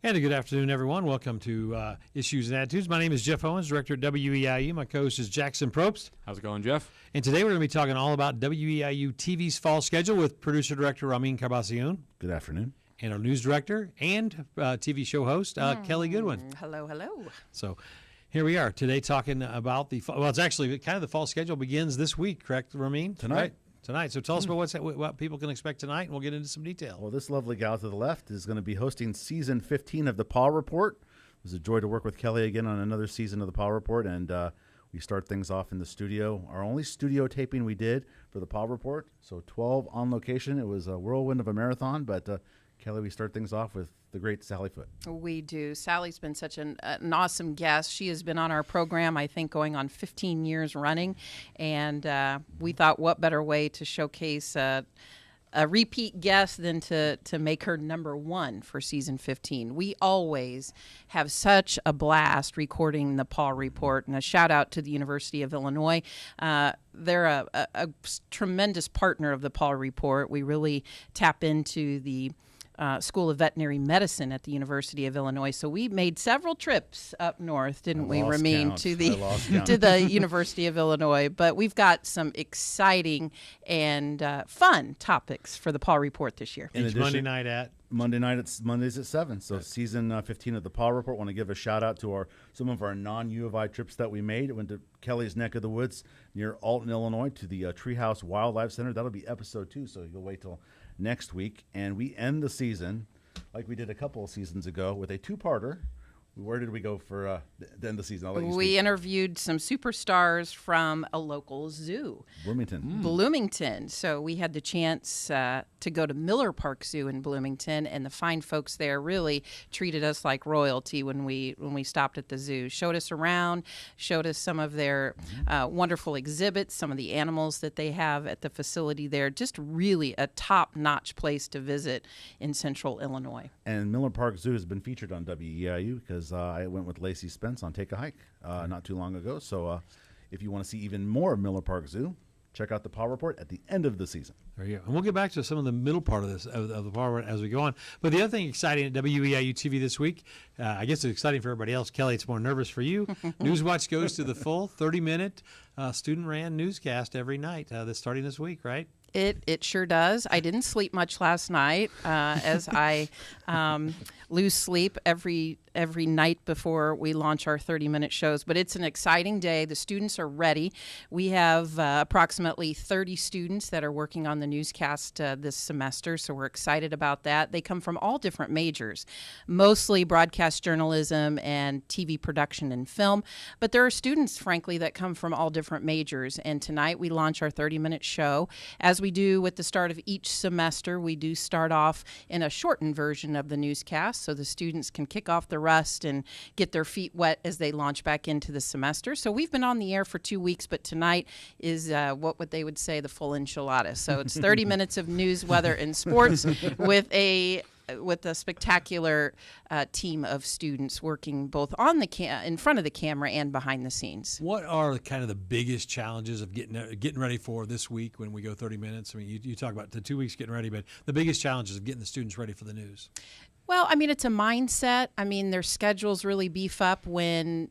And a good afternoon, everyone. Welcome to Issues and Attitudes. My name is Jeff Owens, Director at WEIU. My co-host is Jackson Probst. How's it going, Jeff? And today we're going to be talking all about WEIU TV's fall schedule with producer-director Rameen Karbassioon. Good afternoon. And our news director and TV show host, Kelly Goodwin. Hello, hello. So here we are today talking about it's actually kind of the fall schedule begins this week, correct, Rameen? Tonight. Right? Tonight. So tell us about what people can expect tonight, and we'll get into some detail. Well, this lovely gal to the left is going to be hosting season 15 of the Paw Report. It was a joy to work with Kelly again on another season of the Paw Report, and we start things off in the studio. Our only studio taping we did for the Paw Report, so 12 on location. It was a whirlwind of a marathon, but Kelly, we start things off with the great Sally Foote. We do. Sally's been such an awesome guest. She has been on our program, I think, going on 15 years running, and we thought what better way to showcase a repeat guest than to make her number one for season 15. We always have such a blast recording the Paw Report, and a shout out to the University of Illinois. They're a tremendous partner of the Paw Report. We really tap into the School of Veterinary Medicine at the University of Illinois. So we made several trips up north, didn't we, Rameen, to the University of Illinois. But we've got some exciting and fun topics for the Paw Report this year. Each Monday night at? Mondays at 7. So season 15 of the Paw Report. Want to give a shout out to some of our non-U of I trips that we made. It went to Kelly's neck of the woods near Alton, Illinois, to the Treehouse Wildlife Center. That'll be episode 2, so you'll wait till next week. And we end the season like we did a couple of seasons ago with a two-parter. Where did we go for the end of the season? I'll let you speak. We interviewed some superstars from a local zoo. Bloomington. So we had the chance to go to Miller Park Zoo in Bloomington, and the fine folks there really treated us like royalty when we stopped at the zoo. Showed us around, showed us some of their wonderful exhibits, some of the animals that they have at the facility there. Just really a top-notch place to visit in central Illinois. And Miller Park Zoo has been featured on WEIU because I went with Lacey Spence on Take a Hike not too long ago. So if you want to see even more of Miller Park Zoo, check out the Paw Report at the end of the season. There you go. And we'll get back to some of the middle part of the Paw Report as we go on. But the other thing exciting at WEIU TV this week, I guess it's exciting for everybody else. Kelly, it's more nervous for you. Newswatch goes to the full 30-minute student-ran newscast every night that's starting this week, right? It sure does. I didn't sleep much last night, as I lose sleep every night before we launch our 30-minute shows. But it's an exciting day. The students are ready. We have approximately 30 students that are working on the newscast this semester, so we're excited about that. They come from all different majors, mostly broadcast journalism and TV production and film. But there are students, frankly, that come from all different majors. And tonight we launch our 30-minute show. As we do with the start of each semester, we do start off in a shortened version of the newscast so the students can kick off the rust and get their feet wet as they launch back into the semester. So we've been on the air for 2 weeks, but tonight is what they would say the full enchilada. So it's 30 minutes of news, weather, and sports with a spectacular team of students working both on in front of the camera and behind the scenes. What are kind of the biggest challenges of getting ready for this week when we go 30 minutes? I mean, you talk about the 2 weeks getting ready, but the biggest challenges of getting the students ready for the news. Well, I mean, it's a mindset. I mean, their schedules really beef up when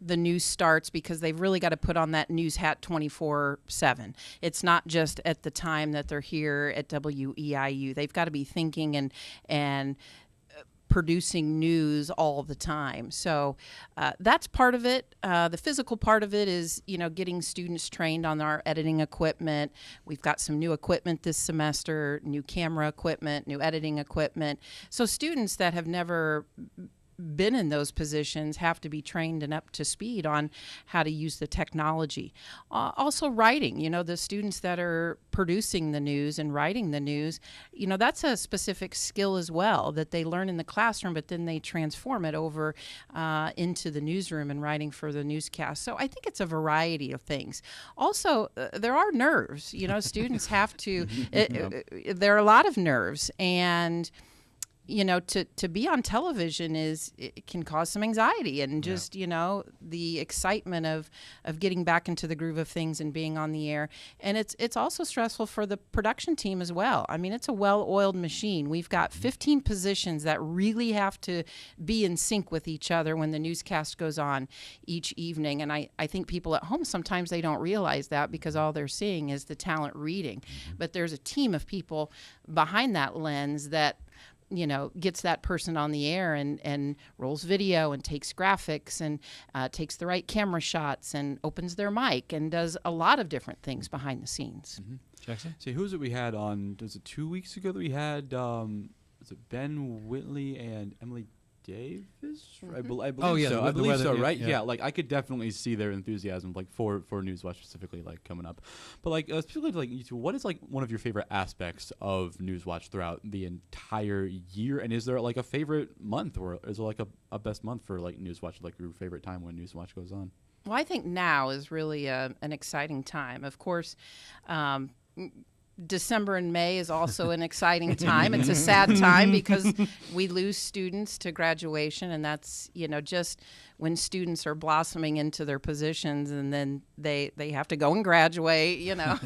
the news starts because they've really got to put on that news hat 24/7. It's not just at the time that they're here at WEIU. They've got to be thinking and producing news all the time. So that's part of it. The physical part of it is, getting students trained on our editing equipment. We've got some new equipment this semester, new camera equipment, new editing equipment. So students that have never been in those positions have to be trained and up to speed on how to use the technology. Also writing, the students that are producing the news and writing the news, that's a specific skill as well that they learn in the classroom, but then they transform it over into the newsroom and writing for the newscast. So I think it's a variety of things. Also, there are nerves, students have to, there are a lot of nerves, and to be on television it can cause some anxiety and just, the excitement of getting back into the groove of things and being on the air. And it's also stressful for the production team as well. I mean, it's a well-oiled machine. We've got 15 positions that really have to be in sync with each other when the newscast goes on each evening. And I think people at home, sometimes they don't realize that because all they're seeing is the talent reading. But there's a team of people behind that lens that gets that person on the air and rolls video and takes graphics and takes the right camera shots and opens their mic and does a lot of different things behind the scenes. Mm-hmm. Jackson? See, who's it we had on, was it 2 weeks ago that we had, was it Ben Whitley and Emily Davis? Mm-hmm. I believe Oh, yeah, so. the I believe weather, so, yeah, right? yeah. Yeah, like I could definitely see their enthusiasm, like for Newswatch specifically, like coming up. But like specifically, like YouTube, what is like one of your favorite aspects of Newswatch throughout the entire year? And is there like a favorite month, or is there like a best month for like Newswatch, like your favorite time when Newswatch goes on? Well, I think now is really an exciting time. Of course, December and May is also an exciting time. It's a sad time because we lose students to graduation, and that's, just when students are blossoming into their positions and then they have to go and graduate, Yeah.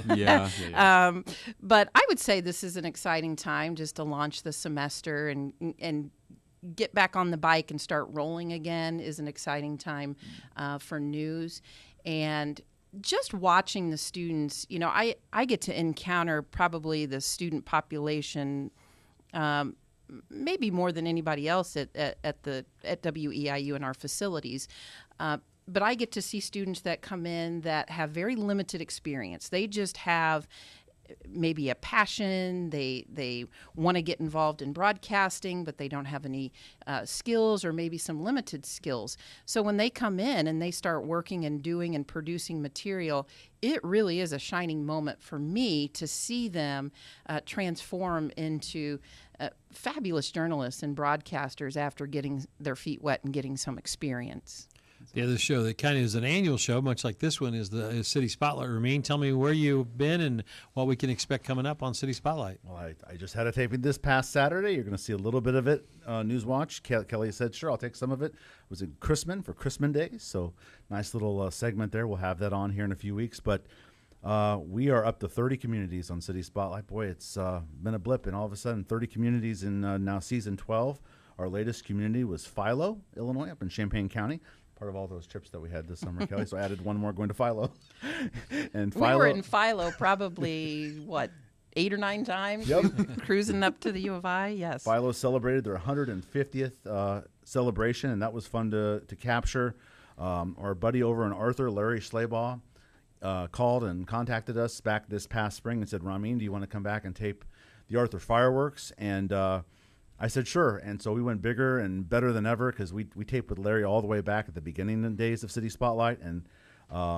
But I would say this is an exciting time just to launch the semester and get back on the bike and start rolling again is an exciting time for news. And just watching the students, I get to encounter probably the student population maybe more than anybody else at WEIU in our facilities. But I get to see students that come in that have very limited experience. They just have maybe a passion. They want to get involved in broadcasting, but they don't have any skills or maybe some limited skills. So when they come in and they start working and doing and producing material, it really is a shining moment for me to see them transform into fabulous journalists and broadcasters after getting their feet wet and getting some experience. The other show that kind of is an annual show, much like this one, is the City Spotlight. Rameen, tell me where you've been and what we can expect coming up on City Spotlight. Well, I just had a taping this past Saturday. You're going to see a little bit of it on Newswatch. Kelly said, sure, I'll take some of it. It was in Chrisman for Chrisman Day, so nice little segment there. We'll have that on here in a few weeks. But we are up to 30 communities on City Spotlight. Boy, it's been a blip, and all of a sudden 30 communities in now season 12. Our latest community was Philo, Illinois, up in Champaign County. Part of all those trips that we had this summer, Kelly. So I added one more going to Philo. And Philo, we were in Philo probably, 8 or 9 times? Yep. Cruising up to the U of I, yes. Philo celebrated their 150th celebration, and that was fun to capture. Our buddy over in Arthur, Larry Schleybaugh, called and contacted us back this past spring and said, Rameen, do you want to come back and tape the Arthur fireworks? And I said, sure. And so we went bigger and better than ever because we taped with Larry all the way back at the beginning days of City Spotlight. And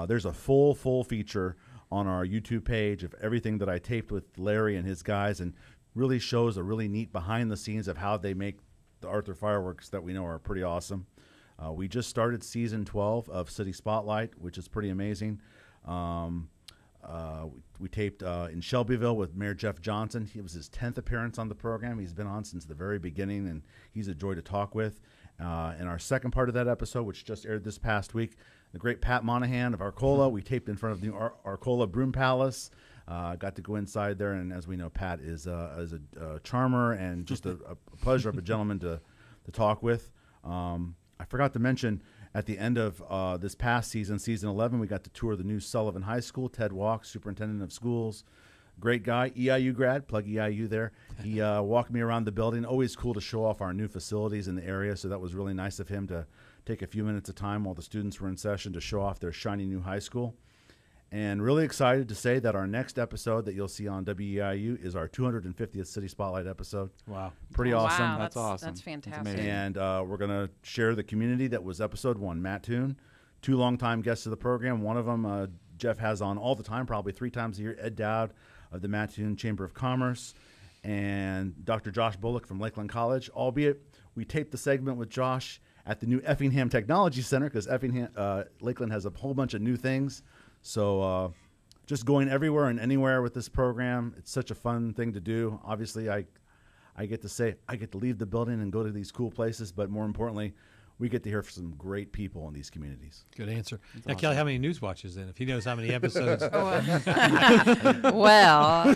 there's a full feature on our YouTube page of everything that I taped with Larry and his guys, and really shows a really neat behind the scenes of how they make the Arthur fireworks that we know are pretty awesome. We just started season 12 of City Spotlight, which is pretty amazing. We taped in Shelbyville with Mayor Jeff Johnson. It was his 10th appearance on the program. He's been on since the very beginning, and he's a joy to talk with. In our second part of that episode, which just aired this past week, the great Pat Monahan of Arcola. We taped in front of the Arcola Broom Palace. Got to go inside there, and as we know, Pat is a charmer and just a pleasure of a gentleman to talk with. I forgot to mention, at the end of this past season, season 11, we got to tour the new Sullivan High School. Ted Walk, superintendent of schools, great guy, EIU grad, plug EIU there. He walked me around the building. Always cool to show off our new facilities in the area, so that was really nice of him to take a few minutes of time while the students were in session to show off their shiny new high school. And really excited to say that our next episode that you'll see on WEIU is our 250th City Spotlight episode. Wow. Pretty awesome. Wow, That's awesome. That's fantastic. That's amazing. And we're going to share the community that was episode 1. Matt Toon, 2 longtime guests of the program. One of them Jeff has on all the time, probably 3 times a year. Ed Dowd of the Matt Toon Chamber of Commerce, and Dr. Josh Bullock from Lakeland College. Albeit we taped the segment with Josh at the new Effingham Technology Center because Lakeland has a whole bunch of new things. So just going everywhere and anywhere with this program. It's such a fun thing to do. Obviously, I I get to say I get to leave the building and go to these cool places, but more importantly, we get to hear from some great people in these communities. Good answer. Now, Kelly, how many news watches then? If he knows how many episodes. Well,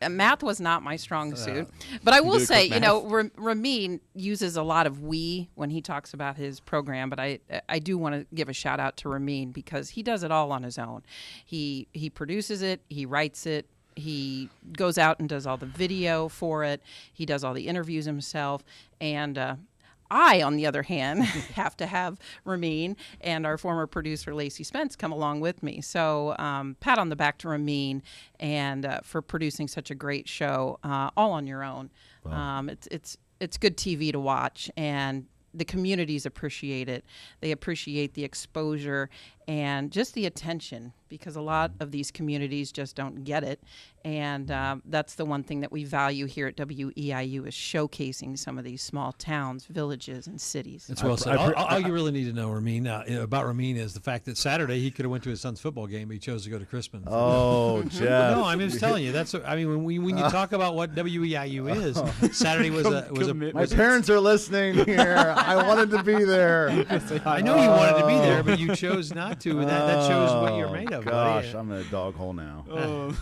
math was not my strong suit, but I will say, Rameen uses a lot of "we" when he talks about his program. But I do want to give a shout out to Rameen because he does it all on his own. He produces it, he writes it, he goes out and does all the video for it, he does all the interviews himself, and I, on the other hand, have to have Rameen and our former producer, Lacey Spence, come along with me. So pat on the back to Rameen and for producing such a great show all on your own. Wow. It's good TV to watch, and the communities appreciate it. They appreciate the exposure and just the attention, because a lot of these communities just don't get it. And that's the one thing that we value here at WEIU is showcasing some of these small towns, villages, and cities. That's well said. All you really need to know, Rameen, about Rameen is the fact that Saturday he could have went to his son's football game, but he chose to go to Crispin. Oh, Jeff. No, I'm just telling you. When you talk about what WEIU is, Saturday was a. My parents are listening here. I wanted to be there. I know you wanted to be there, but you chose not to, and that shows what you're made of. Gosh, buddy. I'm in a dog hole now.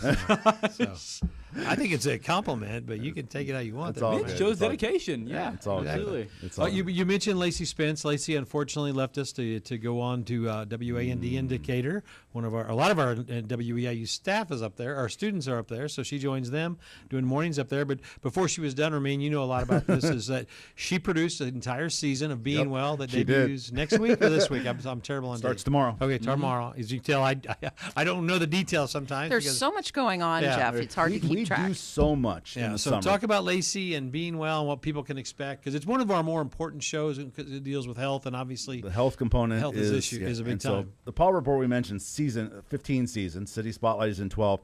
So, I think it's a compliment, but you can take it how you want. It's all It good. shows It's all- dedication. Yeah, It's all absolutely. good. It's all good. You mentioned Lacey Spence. Lacey unfortunately left us to go on to WAND Indicator. A lot of our WEIU staff is up there. Our students are up there, so she joins them doing mornings up there. But before she was done, Rameen, you know a lot about this. Is that she produced an entire season of Being Well that she did. debuts next week or this week? I'm terrible on Starts dates. tomorrow. Okay, tomorrow. As you can tell, I don't know the details sometimes. There's because- so much going on, Yeah. Jeff. It's hard to keep We track. do so much in Yeah, the so summer. talk about Lacey and Being Well and what people can expect, because it's one of our more important shows because it deals with health, and obviously The health component Health is a big and time. So the Paul Report we mentioned, 15 seasons. City Spotlight is in 12.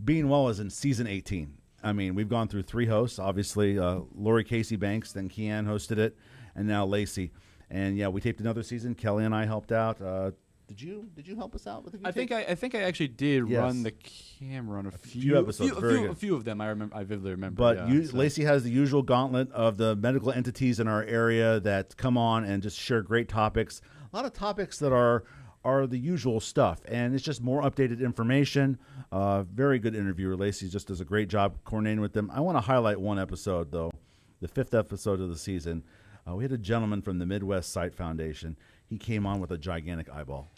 Being Well is in season 18. I mean, we've gone through 3 hosts. Obviously, Lori Casey Banks, then Keanne hosted it, and now Lacey. And yeah, we taped another season. Kelly and I helped out. Did you help us out with? I think I actually did Yes. run the camera on a few episodes, very good. a few of them. I vividly remember. But yeah, so. Lacey has the usual gauntlet of the medical entities in our area that come on and just share great topics. A lot of topics that are the usual stuff, and it's just more updated information. Very good interviewer. Lacey just does a great job coordinating with them. I want to highlight one episode, though, the 5th episode of the season. We had a gentleman from the Midwest Sight Foundation. He came on with a gigantic eyeball.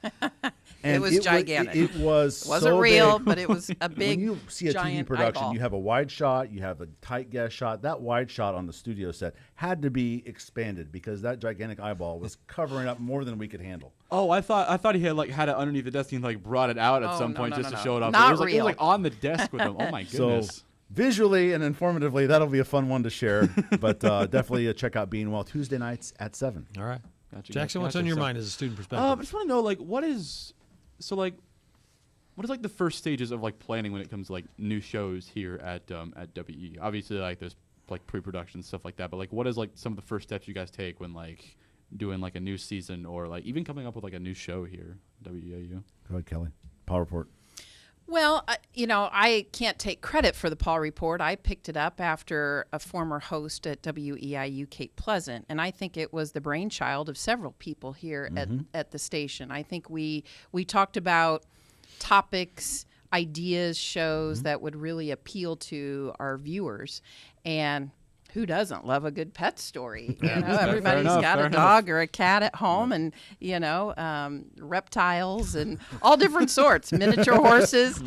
It was gigantic. It was Wasn't so real, big. but it was a big, When you see a TV giant production, eyeball. you have a wide shot, you have a tight guest shot. That wide shot on the studio set had to be expanded because that gigantic eyeball was covering up more than we could handle. Oh, I thought he had it underneath the desk and brought it out at Oh, some no, point no, just no, to no. show it off. Not it was real. like on the desk with him. Oh my goodness. So visually and informatively, that'll be a fun one to share. But definitely check out Being Well Tuesday nights at 7. all right. Gotcha, Jackson, what's gotcha. on your So- mind as a student perspective? I just want to know, what is the first stages of planning when it comes to new shows here at WE? Obviously, there's pre-production stuff like that, but what is some of the first steps you guys take when doing a new season or even coming up with a new show here at WEIU? Go ahead, Kelly. Power Report. Well, I can't take credit for the Paul Report. I picked it up after a former host at WEIU, Kate Pleasant, and I think it was the brainchild of several people here at the station. I think we talked about topics, ideas, shows that would really appeal to our viewers, and who doesn't love a good pet story? Everybody's got a dog or a cat at home, and reptiles and all different sorts, miniature horses.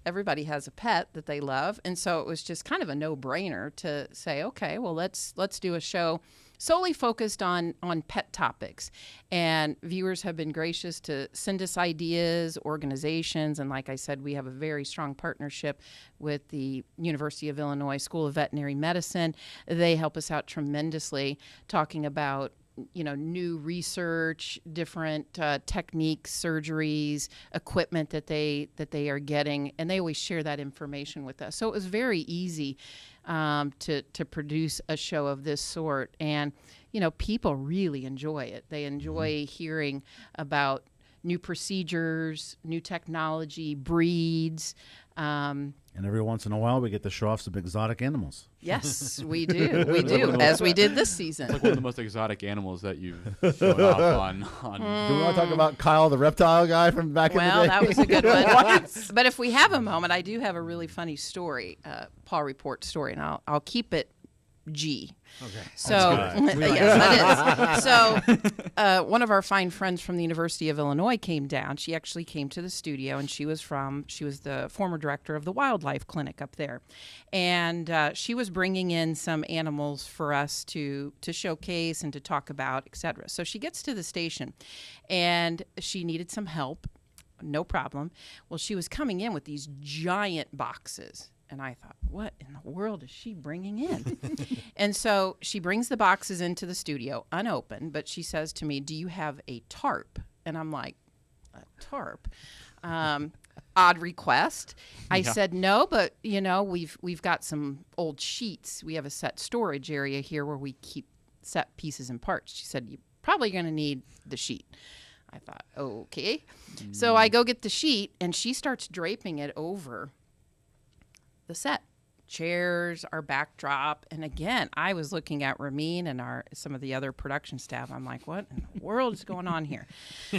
Everybody has a pet that they love, and so it was just kind of a no-brainer to say, okay, well let's do a show solely focused on pet topics. And viewers have been gracious to send us ideas, organizations, and like I said, we have a very strong partnership with the University of Illinois School of Veterinary Medicine. They help us out tremendously talking about new research, different techniques, surgeries, equipment that they are getting, and they always share that information with us. So it was very easy to produce a show of this sort, and people really enjoy it. They enjoy hearing about new procedures, new technology, breeds. And every once in a while, we get to show off some exotic animals. Yes, we do. We do, as we did this season. It's like one of the most exotic animals that you've shown off on. Do we want to talk about Kyle, the reptile guy from back in the day? Well, that was a good one. But if we have a moment, I do have a really funny story, Paul Report story, and I'll keep it G. Okay. So, yes, that is. So, one of our fine friends from the University of Illinois came down. She actually came to the studio, and she was the former director of the wildlife clinic up there, and she was bringing in some animals for us to showcase and to talk about, etc. So she gets to the station, and she needed some help. No problem. Well, she was coming in with these giant boxes. And I thought, what in the world is she bringing in? And so she brings the boxes into the studio unopened, but she says to me, do you have a tarp? And I'm like, a tarp? Odd request. I said, no, but, we've got some old sheets. We have a set storage area here where we keep set pieces and parts. She said, you're probably going to need the sheet. I thought, okay. So I go get the sheet, and she starts draping it over the set, chairs, our backdrop. And again, I was looking at Rameen and some of the other production staff. I'm like, what in the world is going on here?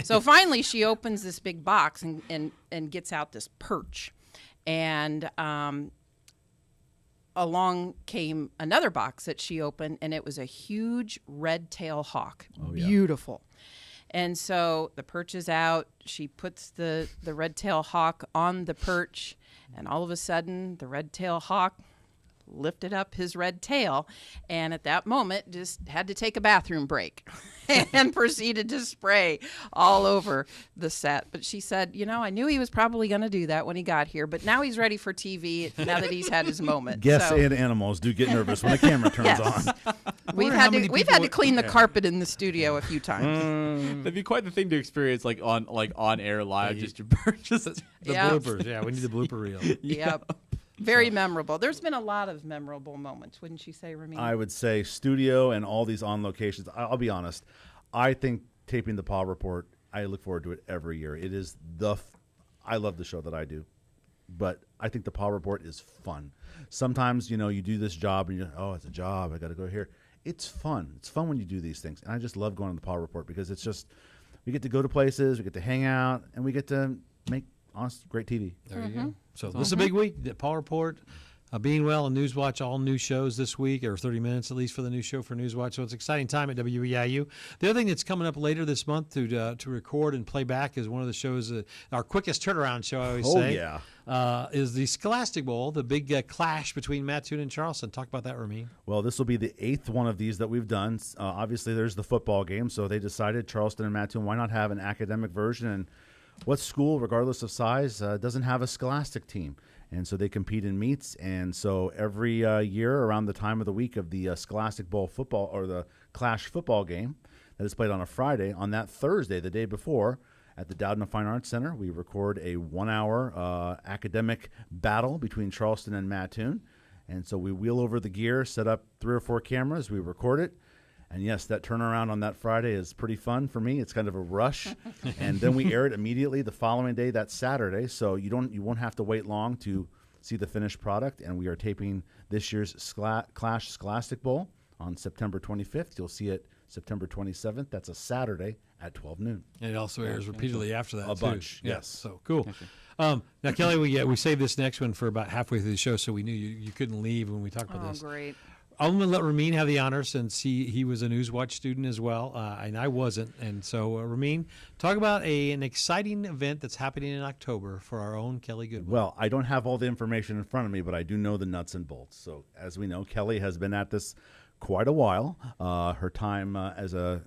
So finally she opens this big box and gets out this perch. And along came another box that she opened, and it was a huge red-tail hawk. Oh, yeah. Beautiful. And so the perch is out. She puts the red-tail hawk on the perch, and all of a sudden, the red-tail hawk lifted up his red tail, and at that moment just had to take a bathroom break and proceeded to spray all over the set. But she said, I knew he was probably going to do that when he got here, but now he's ready for TV now that he's had his moment. Guests and animals do get nervous when the camera turns on. We've had to clean the carpet in the studio a few times. That'd be quite the thing to experience, on air live. Just your purchase. The bloopers. Yeah, we need the blooper reel. Yep. Very memorable. There's been a lot of memorable moments, wouldn't you say, Rameen? I would say studio and all these on locations. I'll be honest. I think taping the Paw Report, I look forward to it every year. It is I love the show that I do, but I think the Paw Report is fun. Sometimes, you do this job and it's a job. I got to go here. It's fun. It's fun when you do these things. And I just love going on the Paw Report because it's just, we get to go to places, we get to hang out, and we get to make honest, great TV. There you go. So this is a big week. The Paul Report, Being Well, and Newswatch, all new shows this week, or 30 minutes at least for the new show for Newswatch. So it's an exciting time at WEIU. The other thing that's coming up later this month to record and play back is one of the shows, our quickest turnaround show, I always say. Oh, yeah. Is the Scholastic Bowl, the big clash between Mattoon and Charleston. Talk about that, Rameen. Well, this will be the 8th one of these that we've done. Obviously, there's the football game, so they decided, Charleston and Mattoon, why not have an academic version? And what school, regardless of size, doesn't have a Scholastic team? And so they compete in meets. And so every year around the time of the week of the Scholastic Bowl football or the Clash football game that is played on a Friday, on that Thursday, the day before, at the Dowden Fine Arts Center, we record a 1-hour academic battle between Charleston and Mattoon. And so we wheel over the gear, set up 3 or 4 cameras, we record it. And yes, that turnaround on that Friday is pretty fun for me. It's kind of a rush. And then we air it immediately the following day, that Saturday. So you won't have to wait long to see the finished product. And we are taping this year's Clash Scholastic Bowl on September 25th. You'll see it September 27th. That's a Saturday at 12 noon. And it also airs repeatedly after that, A bunch, Yeah, yes. so cool. Now, Kelly, we saved this next one for about halfway through the show, so we knew you couldn't leave when we talked about this. Oh, great. I'm going to let Rameen have the honor since he was a Newswatch student as well, and I wasn't. And so, Rameen, talk about an exciting event that's happening in October for our own Kelly Goodwin. Well, I don't have all the information in front of me, but I do know the nuts and bolts. So, as we know, Kelly has been at this quite a while. Her time as a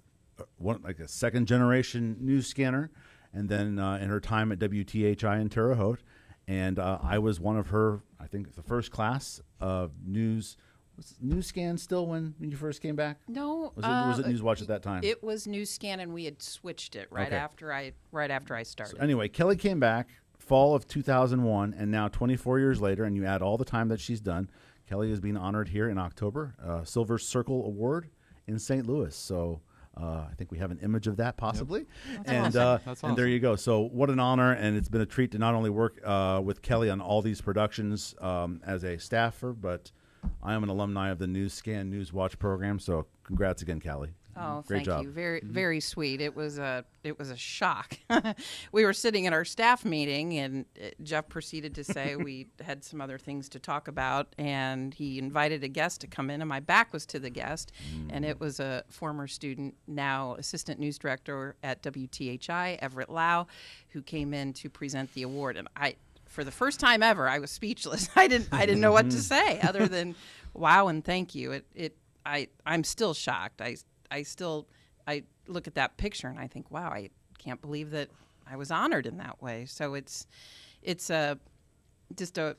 second-generation news scanner, and then in her time at WTHI in Terre Haute. And I was one of her, I think, the first class of news. Was News Scan still when you first came back? No, was it Newswatch at that time? It was News Scan, and we had switched it right after I started. So anyway, Kelly came back fall of 2001, and now 24 years later, and you add all the time that she's done, Kelly is being honored here in October, Silver Circle Award in St. Louis. So I think we have an image of that possibly. That's And there you go. So what an honor, and it's been a treat to not only work with Kelly on all these productions as a staffer, but I am an alumni of the News Scan News Watch program. So congrats again, Kelly. Oh, Great thank job. you. Very sweet. It was a shock. We were sitting at our staff meeting, and Jeff proceeded to say we had some other things to talk about, and he invited a guest to come in, and my back was to the guest, and it was a former student, now assistant news director at WTHI, Everett Lau, who came in to present the award, and for the first time ever, I was speechless. I didn't know what to say other than wow and thank you. I'm still shocked. I look at that picture and I think, wow, I can't believe that I was honored in that way. So it's just an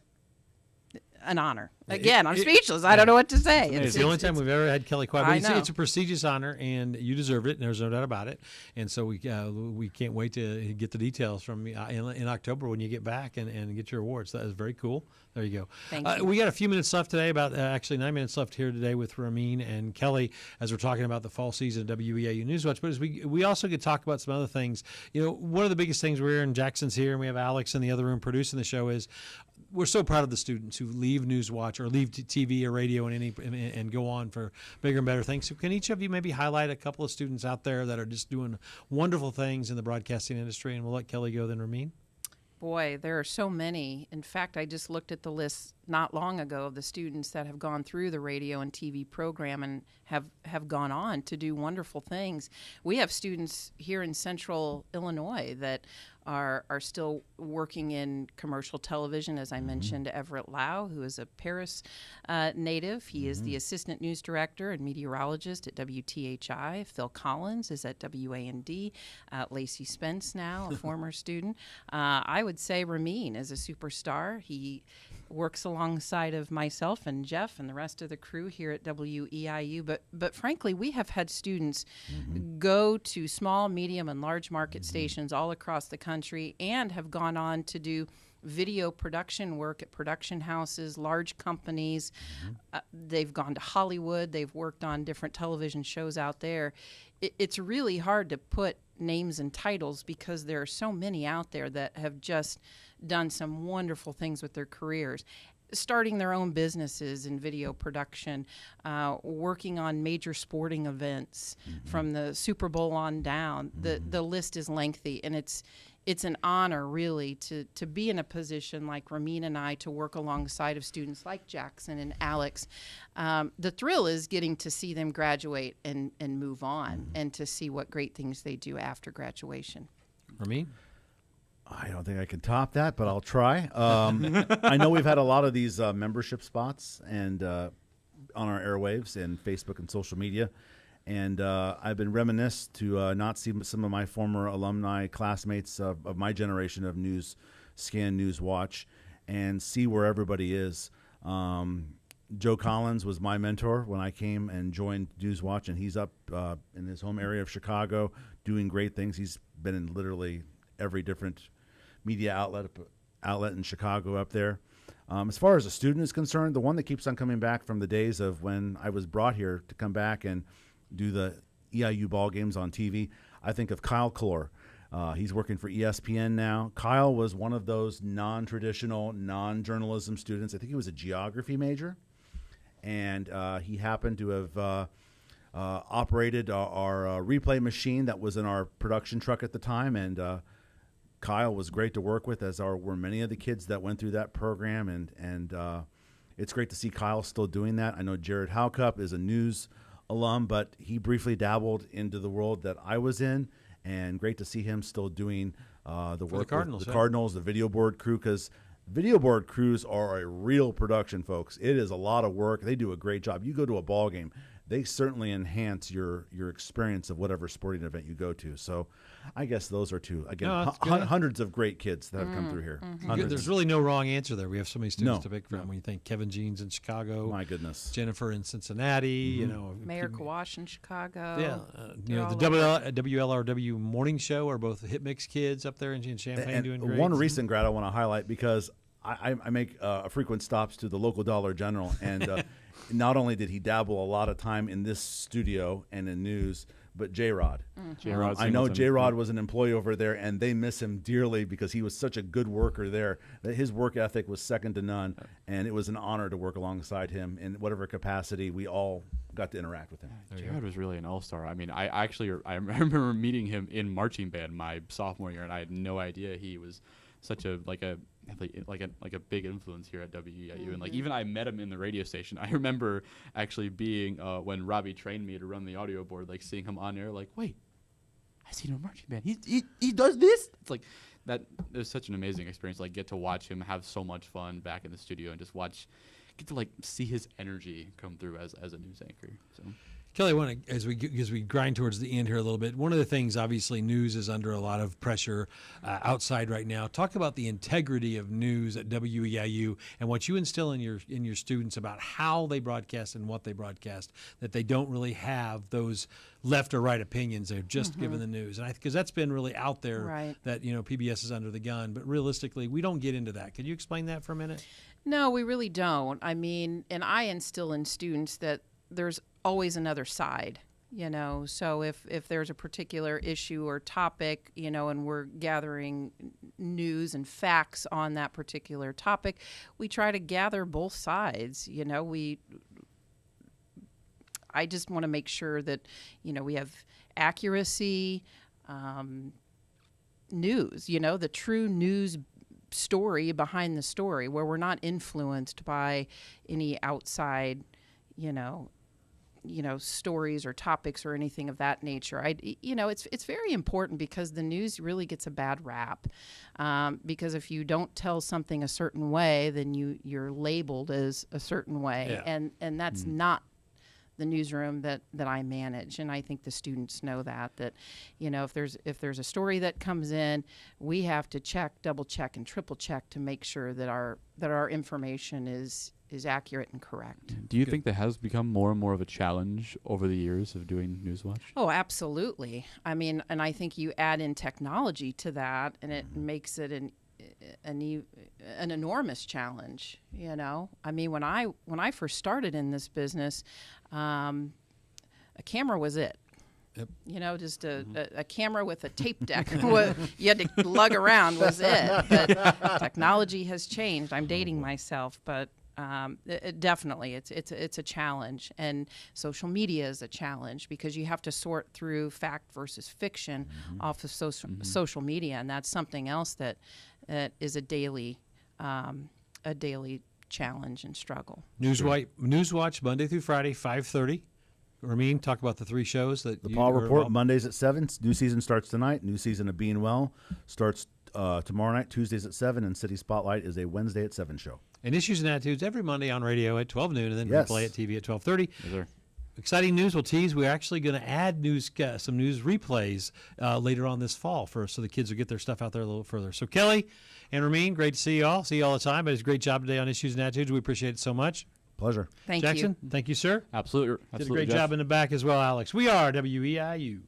honor. Again, I'm speechless. I don't know what to say. It's the only time we've ever had Kelly quiet. But I know. it's a prestigious honor, and you deserve it, and there's no doubt about it. And so we can't wait to get the details from in October when you get back and get your awards. That is very cool. There you go. Thank you. We got a few minutes left today, about actually 9 minutes left here today with Rameen and Kelly as we're talking about the fall season of WEIU Newswatch. But as we also could talk about some other things. You know, one of the biggest things we're here, and Jackson's here, and we have Alex in the other room producing the show, is we're so proud of the students who leave Newswatch or leave TV or radio and go on for bigger and better things. So can each of you maybe highlight a couple of students out there that are just doing wonderful things in the broadcasting industry? And we'll let Kelly go then, Rameen. Boy, there are so many. In fact, I just looked at the list not long ago of the students that have gone through the radio and TV program and have gone on to do wonderful things. We have students here in Central Illinois that are still working in commercial television. As I mentioned, Everett Lau, who is a Paris native. He is the assistant news director and meteorologist at WTHI. Phil Collins is at WAND. Lacey Spence now, a former student. I would say Rameen is a superstar. He works alongside of myself and Jeff and the rest of the crew here at WEIU. But frankly, we have had students go to small, medium, and large market stations all across the country and have gone on to do video production work at production houses, large companies. They've gone to Hollywood. They've worked on different television shows out there. It's really hard to put names and titles because there are so many out there that have just done some wonderful things with their careers, starting their own businesses in video production, working on major sporting events from the Super Bowl on down. The list is lengthy, and it's an honor, really, to be in a position like Rameen and I to work alongside of students like Jackson and Alex. The thrill is getting to see them graduate and move on and to see what great things they do after graduation. Rameen? I don't think I can top that, but I'll try. I know we've had a lot of these membership spots and on our airwaves and Facebook and social media. And I've been reminisced to not see some of my former alumni classmates of my generation of News Scan, News Watch, and see where everybody is. Joe Collins was my mentor when I came and joined News Watch, and he's up in his home area of Chicago doing great things. He's been in literally every different media outlet in Chicago up there. As far as a student is concerned, the one that keeps on coming back from the days of when I was brought here to come back and do the EIU ball games on TV, I think of Kyle Klor. He's working for ESPN now. Kyle was one of those non-traditional, non-journalism students. I think he was a geography major, and he happened to have operated our replay machine that was in our production truck at the time, and Kyle was great to work with, as were many of the kids that went through that program, and it's great to see Kyle still doing that. I know Jared Howcup is a news alum, but he briefly dabbled into the world that I was in, and great to see him still doing the work Cardinals, with the Cardinals, the video board crew, because video board crews are a real production, folks. It is a lot of work. They do a great job. You go to a ball game, they certainly enhance your experience of whatever sporting event you go to. So I guess those are two. Again, No, that's good. hundreds of great kids that have come through here. Hundreds. There's really no wrong answer there. We have so many students No, to pick from. no. When you think Kevin Jeans in Chicago, My goodness. Jennifer in Cincinnati, you know, Mayor Kawash in Chicago. yeah, you They're know, all the over. WLRW morning show are both Hit Mix kids up there in Champaign And doing great. one recent grad I want to highlight, because I make frequent stops to the local Dollar General, and not only did he dabble a lot of time in this studio and in news, but J-Rod. J-Rod I know Singleton. J-Rod was an employee over there, and they miss him dearly because he was such a good worker there. That his work ethic was second to none, and it was an honor to work alongside him in whatever capacity. We all got to interact with him. J-Rod was really an all-star. I mean, I remember meeting him in marching band my sophomore year, and I had no idea he was such a big influence here at WEIU. And like even I met him in the radio station. I remember actually being when Robbie trained me to run the audio board, like seeing him on air, like, wait, I seen him in marching band. He does this. It's like that. It was such an amazing experience. Like get to watch him have so much fun back in the studio and just get to like see his energy come through as a news anchor. So. Kelly, I want to, as we grind towards the end here a little bit, one of the things, obviously, news is under a lot of pressure outside right now. Talk about the integrity of news at WEIU and what you instill in your students about how they broadcast and what they broadcast, that they don't really have those left or right opinions. They're just given the news. And because that's been really out there, Right. that, PBS is under the gun. But realistically, we don't get into that. Could you explain that for a minute? No, we really don't. I mean, and I instill in students that there's always another side, so if there's a particular issue or topic, and we're gathering news and facts on that particular topic, we try to gather both sides. I just want to make sure that we have accuracy, news, the true news story behind the story, where we're not influenced by any outside stories or topics or anything of that nature. It's very important because the news really gets a bad rap. Because if you don't tell something a certain way, then you're labeled as a certain way, Yeah. and that's not the newsroom that I manage. And I think the students know that if there's a story that comes in, we have to check, double check, and triple check to make sure that our information is accurate and correct. Do you think that has become more and more of a challenge over the years of doing Newswatch? Oh, absolutely. I mean, and I think you add in technology to that, and it makes it an enormous challenge. I mean, when I first started in this business, a camera was it. Yep. Just a camera with a tape deck you had to lug around was it. But technology has changed. I'm dating myself, but definitely it's a challenge, and social media is a challenge because you have to sort through fact versus fiction off of social media, and that's something else that is a daily challenge and struggle. Newswatch Monday through Friday, 5:30. Rameen, talk about the three shows that The you Paul are Report, involved- Mondays at 7. New season starts tonight. New season of Being Well starts tomorrow night, Tuesdays at 7. And City Spotlight is a Wednesday at 7 show. and Issues and Attitudes every Monday on radio at 12 noon, and then Yes. replay at TV at 12:30. Yes, sir. Exciting news. We'll tease. We're actually going to add some news replays later on this fall so the kids will get their stuff out there a little further. So Kelly and Rameen, great to see you all. See you all the time. But it's a great job today on Issues and Attitudes. We appreciate it so much. Pleasure. Thank Jackson, you. thank you, sir. Absolutely. Did a great job in the back as well, Alex. We are WEIU.